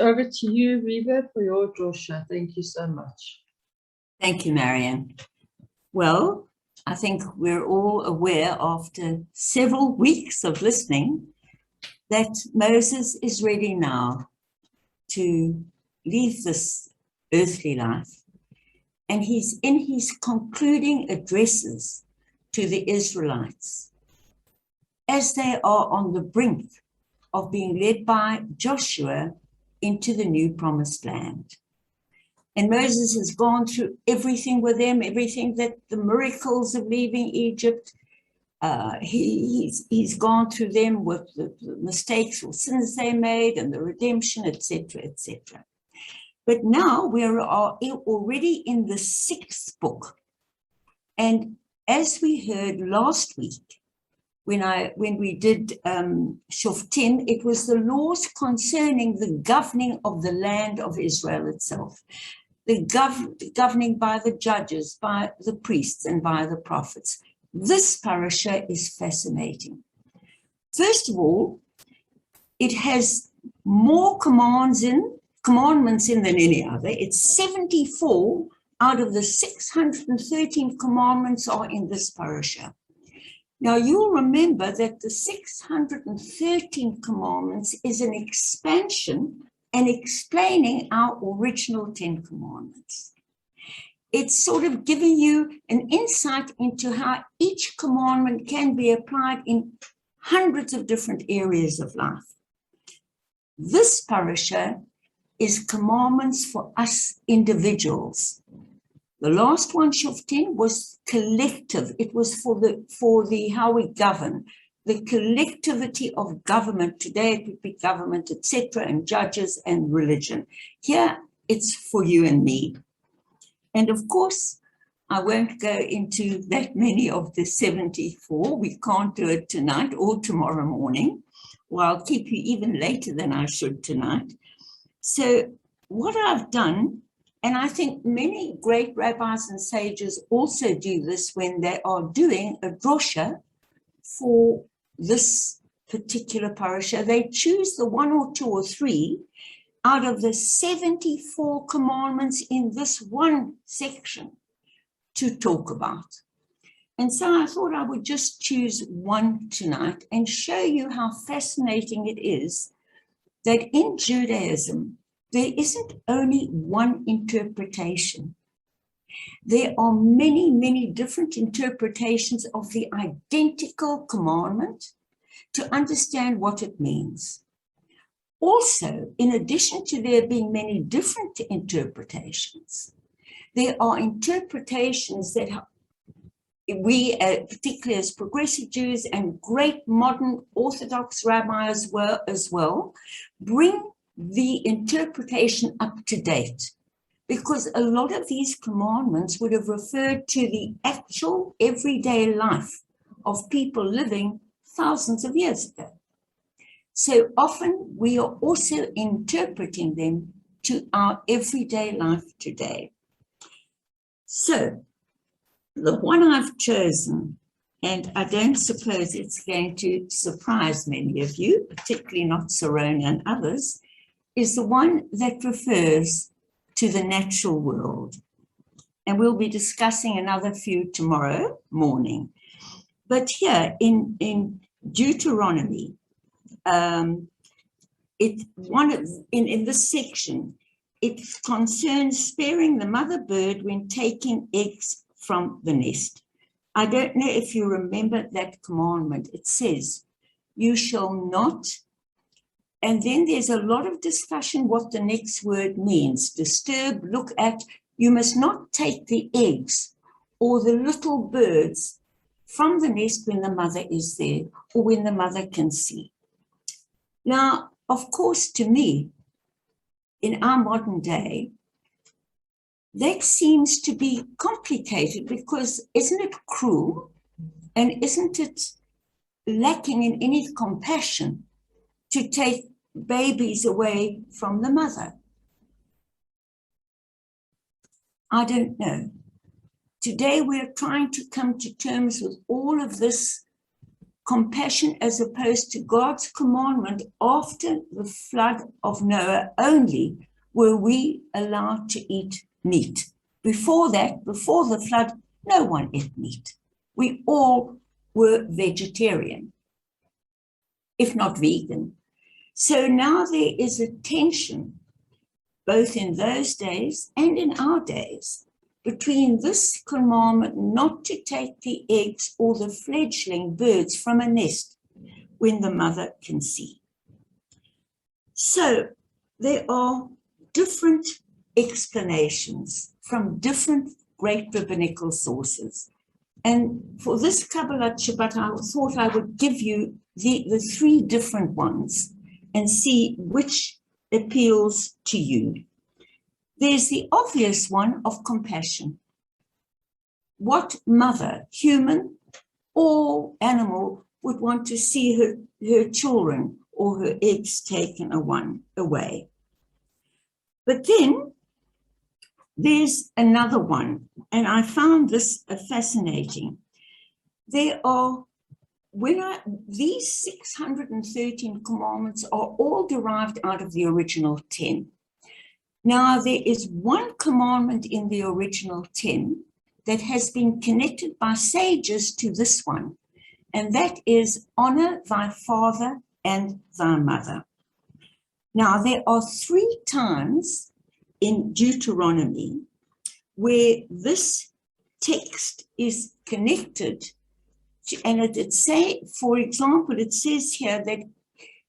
over to you, Reva, for your drosha. Thank you so much. Thank you, Marianne. Well, I think we're all aware after several weeks of listening that Moses is ready now to leave this earthly life. And he's in his concluding addresses to the Israelites as they are on the brink of being led by Joshua into the new promised land. And Moses has gone through everything with them, everything that the miracles of leaving Egypt. He's gone through them with the mistakes or sins they made and the redemption, etc., etc. But now we are already in the 6th book. And as we heard last week, when we did Shoftim, it was the laws concerning the governing of the land of Israel itself, the governing by the judges, by the priests, and by the prophets. This parasha is fascinating. First of all, it has more commandments in than any other. It's 74 out of the 613 commandments are in this parasha. Now, you'll remember that the 613 commandments is an expansion and explaining our original 10 commandments. It's sort of giving you an insight into how each commandment can be applied in hundreds of different areas of life. This parasha is commandments for us individuals. The last one, Shoftim, was collective. It was for the how we govern, the collectivity of government. Today it would be government, etc., and judges and religion. Here it's for you and me. And of course, I won't go into that many of the 74. We can't do it tonight or tomorrow morning, or I'll keep you even later than I should tonight. So what I've done, and I think many great rabbis and sages also do this when they are doing a drosha for this particular parasha, they choose the 1 or 2 or 3 out of the 74 commandments in this one section to talk about. And so I thought I would just choose one tonight and show you how fascinating it is that in Judaism, there isn't only one interpretation. There are many, many different interpretations of the identical commandment to understand what it means. Also, in addition to there being many different interpretations, there are interpretations that we, particularly as progressive Jews and great modern Orthodox rabbis as well, bring the interpretation up to date, because a lot of these commandments would have referred to the actual everyday life of people living thousands of years ago. So often we are also interpreting them to our everyday life today. So the one I've chosen, and I don't suppose it's going to surprise many of you, particularly not Sarona and others, is the one that refers to the natural world. And we'll be discussing another few tomorrow morning. But here in Deuteronomy, in this section, it concerns sparing the mother bird when taking eggs from the nest. I don't know if you remember that commandment. It says, you shall not. And then there's a lot of discussion what the next word means. Disturb, look at. You must not take the eggs or the little birds from the nest when the mother is there or when the mother can see. Now, of course, to me, in our modern day, that seems to be complicated because isn't it cruel and isn't it lacking in any compassion to take babies away from the mother? I don't know. Today we're trying to come to terms with all of this compassion as opposed to God's commandment after the flood of Noah only were we allowed to eat meat. Before that, before the flood, no one ate meat. We all were vegetarian, if not vegan. So now there is a tension, both in those days and in our days, between this commandment not to take the eggs or the fledgling birds from a nest when the mother can see. So there are different explanations from different great rabbinical sources. And for this Kabbalat Shabbat, I thought I would give you the three different ones and see which appeals to you. There's the obvious one of compassion. What mother, human or animal, would want to see her children or her eggs taken away? But then there's another one, and I found this fascinating. There are, these 613 commandments are all derived out of the original 10. Now, there is one commandment in the original 10 that has been connected by sages to this one, and that is honor thy father and thy mother. Now, there are 3 times in Deuteronomy where this text is connected to, and for example, it says here that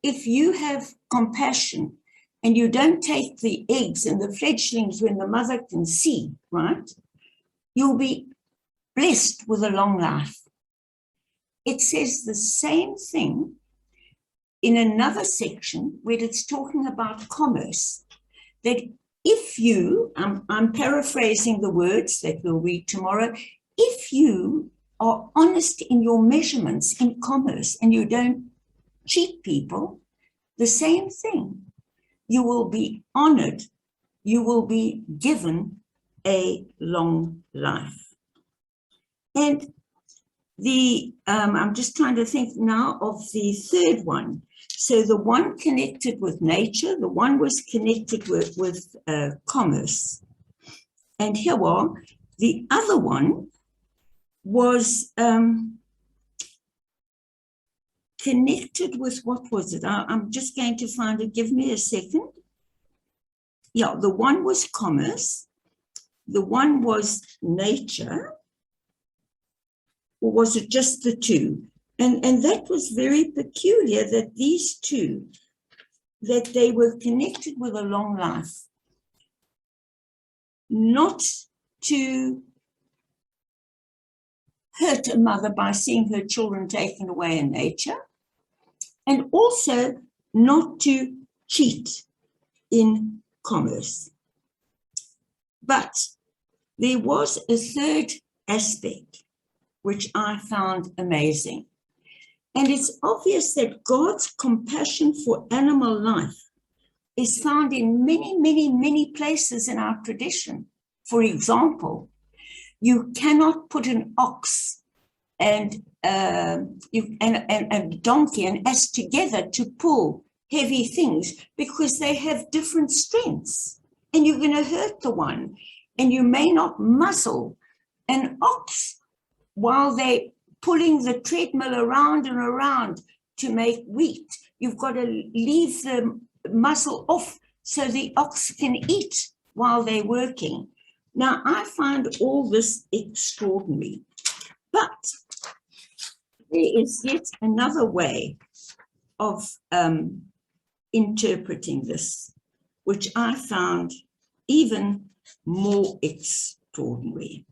if you have compassion and you don't take the eggs and the fledglings when the mother can see, right, you'll be blessed with a long life. It says the same thing in another section where it's talking about commerce, that if you, I'm paraphrasing the words that we'll read tomorrow, if you are honest in your measurements in commerce and you don't cheat people, the same thing. You will be honored, you will be given a long life. And I'm just trying to think now of the third one. So the one connected with nature, the one was connected with commerce. And here are the other one was connected with, what was it? I'm just going to find it. Give me a second. Yeah, the one was commerce. The one was nature. Or was it just the two? And that was very peculiar that these two, that they were connected with a long life. Not to hurt a mother by seeing her children taken away in nature, and also not to cheat in commerce. But there was a third aspect which I found amazing. And it's obvious that God's compassion for animal life is found in many, many, many places in our tradition. For example, you cannot put an ox and a donkey and ass together to pull heavy things because they have different strengths, and you're going to hurt the one, and you may not muzzle an ox while they're pulling the treadmill around and around to make wheat. You've got to leave the muzzle off so the ox can eat while they're working. Now, I find all this extraordinary, but there is yet another way of interpreting this, which I found even more extraordinary.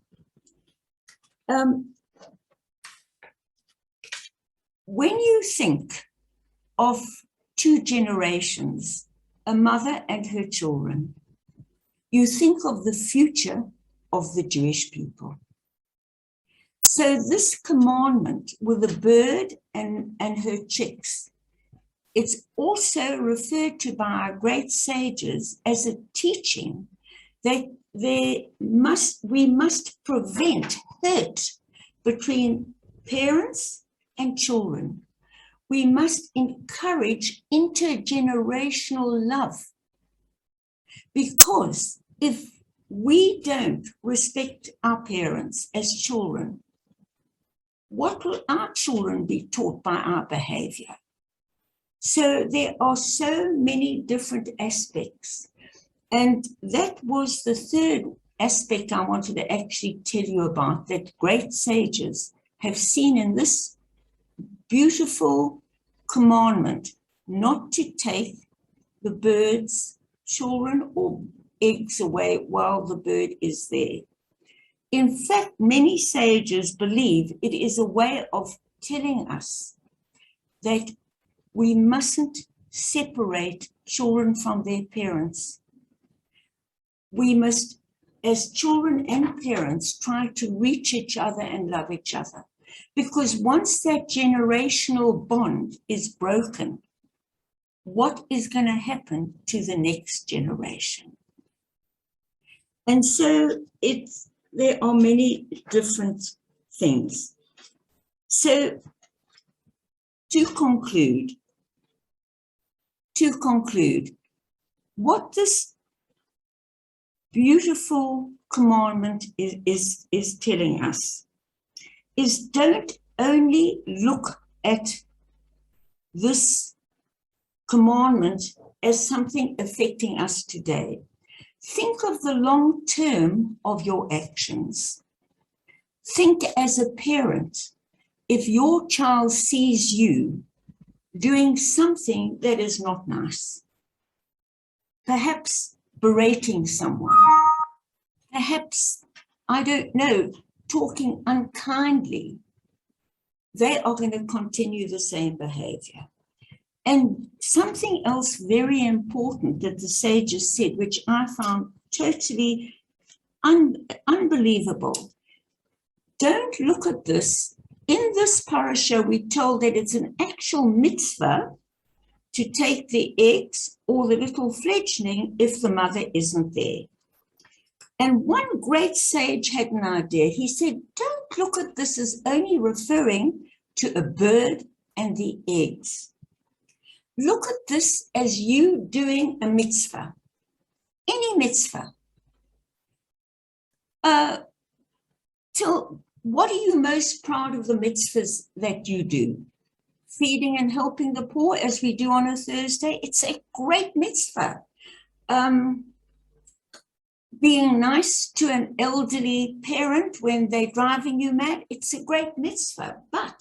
When you think of 2 generations, a mother and her children, you think of the future of the Jewish people. So this commandment with the bird and her chicks, it's also referred to by our great sages as a teaching that we must prevent hurt between parents and children. We must encourage intergenerational love, because if we don't respect our parents as children, what will our children be taught by our behavior? So there are so many different aspects. And that was the third aspect I wanted to actually tell you about, that great sages have seen in this beautiful commandment not to take the bird's children or eggs away while the bird is there. In fact, many sages believe it is a way of telling us that we mustn't separate children from their parents. We must, as children and parents, try to reach each other and love each other. Because once that generational bond is broken, what is going to happen to the next generation? And so there are many different things. So to conclude, what this beautiful commandment is telling us is, don't only look at this commandment as something affecting us today. Think of the long term of your actions. Think as a parent, if your child sees you doing something that is not nice, perhaps berating someone, perhaps, I don't know, talking unkindly, they are going to continue the same behavior. And something else very important that the sages said, which I found totally unbelievable. Don't look at this. In this parasha, we're told that it's an actual mitzvah to take the eggs or the little fledgling if the mother isn't there. And one great sage had an idea. He said, don't look at this as only referring to a bird and the eggs. Look at this as you doing a mitzvah, any mitzvah. What are you most proud of the mitzvahs that you do? Feeding and helping the poor, as we do on a Thursday, it's a great mitzvah. Being nice to an elderly parent when they're driving you mad, it's a great mitzvah. But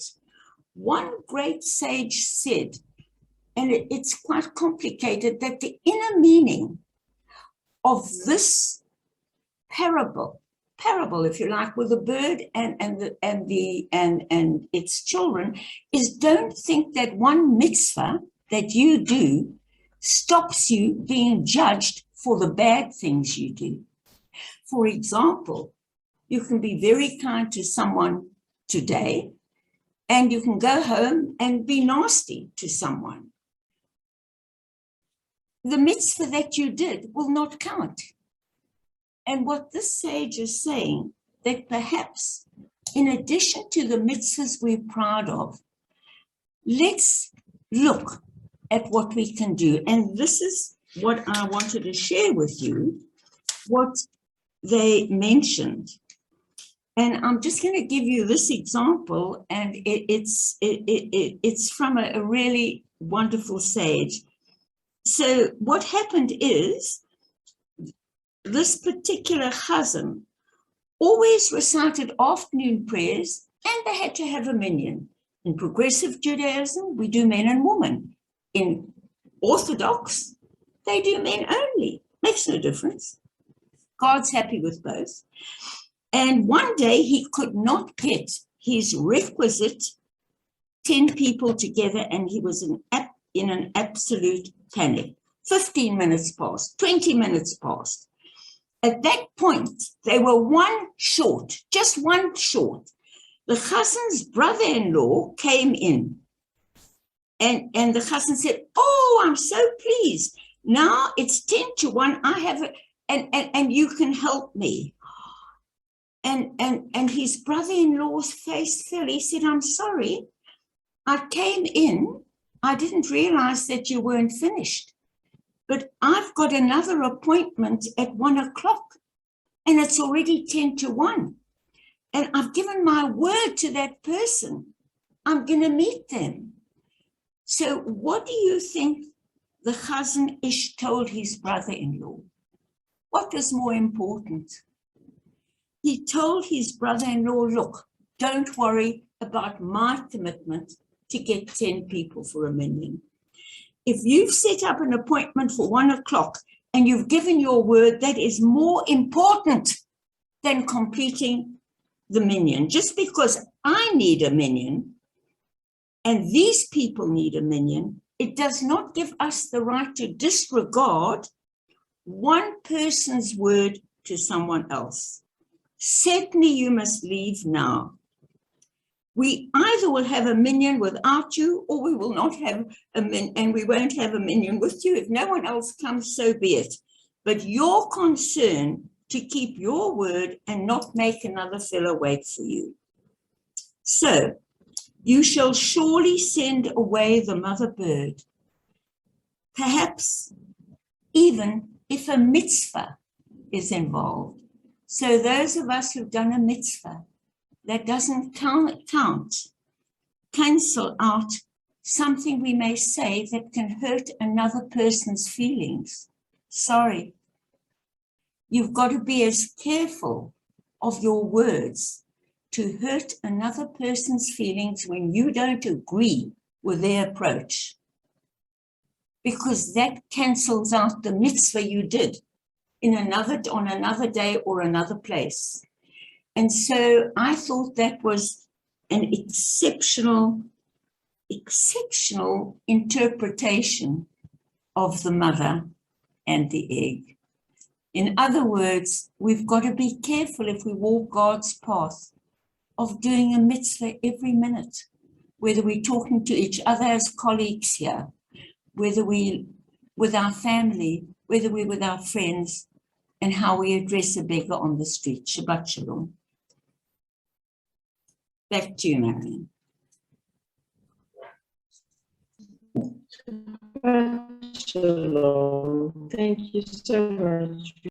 one great sage said, and it's quite complicated, that the inner meaning of this parable, if you like, with the bird and its children, is, don't think that one mitzvah that you do stops you being judged for the bad things you do. For example, you can be very kind to someone today, and you can go home and be nasty to someone. The mitzvah that you did will not count. And what this sage is saying, that perhaps in addition to the mitzvahs we're proud of, let's look at what we can do. And this is what I wanted to share with you, what they mentioned. And I'm just going to give you this example, and it's from a really wonderful sage. So what happened is, this particular chazan always recited afternoon prayers, and they had to have a minyan. In progressive Judaism, we do men and women. In Orthodox, they do men only. Makes no difference. God's happy with both. And one day he could not get his requisite 10 people together, and he was in an absolute panic. 15 minutes passed, 20 minutes passed. At that point, they were one short, just one short. The chazan's brother-in-law came in, and the chazan said, oh, I'm so pleased. Now it's 10 to 1. I have it, and you can help me. And his brother-in-law's face fell. He said, I'm sorry, I came in, I didn't realize that you weren't finished, but I've got another appointment at 1 o'clock and it's already 10 to 1. And I've given my word to that person. I'm going to meet them. So what do you think the Chazan Ish told his brother-in-law? What was more important? He told his brother-in-law, look, don't worry about my commitment to get 10 people for a minyan. If you've set up an appointment for 1 o'clock and you've given your word, that is more important than completing the minyan. Just because I need a minyan and these people need a minyan, it does not give us the right to disregard one person's word to someone else. Certainly you must leave now. We either will have a minyan without you, or we will not have a minyan, and we won't have a minyan with you. If no one else comes, so be it. But your concern to keep your word and not make another fellow wait for you. So you shall surely send away the mother bird, perhaps even if a mitzvah is involved. So those of us who've done a mitzvah, that doesn't count, cancel out something we may say that can hurt another person's feelings. Sorry. You've got to be as careful of your words to hurt another person's feelings when you don't agree with their approach, because that cancels out the mitzvah you did on another day or another place. And so I thought that was an exceptional interpretation of the mother and the egg. In other words, we've got to be careful if we walk God's path of doing a mitzvah every minute, whether we're talking to each other as colleagues here, whether we with our family, whether we're with our friends, and how we address a beggar on the street. Shabbat Shalom. Back to you, Marion. Shalom. Thank you so much.